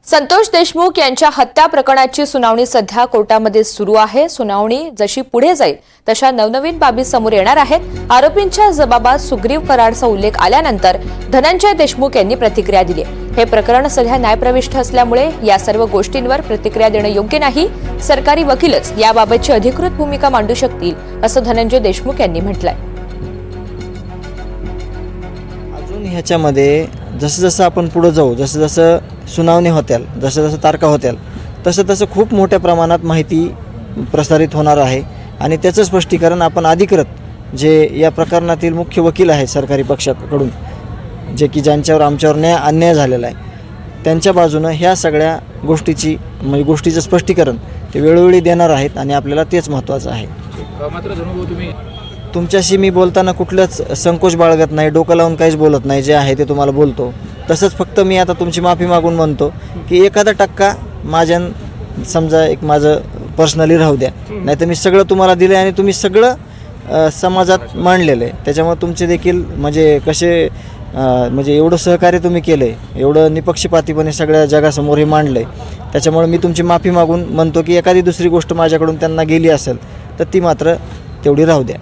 संतोष देशमुख यांच्या हत्या प्रकरणाची सुनावणी सध्या कोर्टामध्ये सुरू आहे। सुनावणी जशी पुढे जाईल तशा नवनवीन बाबी समोर येणार आहेत। आरोपींच्या जबाबात सुग्रीव करारचा उल्लेख आल्यानंतर धनंजय देशमुख यांनी प्रतिक्रिया दिली। हे प्रकरण सध्या न्यायप्रविष्ट असल्यामुळे या सर्व गोष्टींवर प्रतिक्रिया देणं योग्य नाही। सरकारी वकीलच याबाबतची अधिकृत भूमिका मांडू शकतील असं धनंजय देशमुख यांनी म्हटलंय। अजून ह्याच्यामध्ये जसं आपण पुढे जाऊ, जसं सुनावणी होत्याल, जसं तारखा होत्याल, तसं खूप मोठ्या प्रमाणात माहिती प्रसारित होणार आहे आणि त्याचं स्पष्टीकरण आपण अधिकृत जे या प्रकरणातील मुख्य वकील आहेत सरकारी पक्षाकडून, जे की ज्यांच्यावर आमच्यावर अन्याय झालेला आहे, त्यांच्या बाजूनं ह्या सगळ्या गोष्टीचं स्पष्टीकरण ते वेळोवेळी देणार आहेत आणि आपल्याला तेच महत्त्वाचं आहे। मात्र धनुभाऊ, तुम्ही तुमच्याशी मी बोलताना कुठलंच संकोच बाळगत नाही, डोकं लावून काहीच बोलत नाही, जे आहे ते तुम्हाला बोलतो। तसंच फक्त मी आता तुमची माफी मागून म्हणतो की 1% माझ्या समजा माझं पर्सनली राहू द्या, नाही तर मी सगळं तुम्हाला दिलं आहे आणि तुम्ही सगळं समाजात मांडलेलं आहे। त्याच्यामुळे तुमचे देखील म्हणजे एवढं सहकार्य तुम्ही केलं आहे, एवढं निपक्षपातीपणे सगळ्या जगासमोर हे मांडलं आहे। त्याच्यामुळे मी तुमची माफी मागून म्हणतो की एखादी दुसरी गोष्ट माझ्याकडून त्यांना गेली असेल तर ती मात्र तेवढी राहू द्या।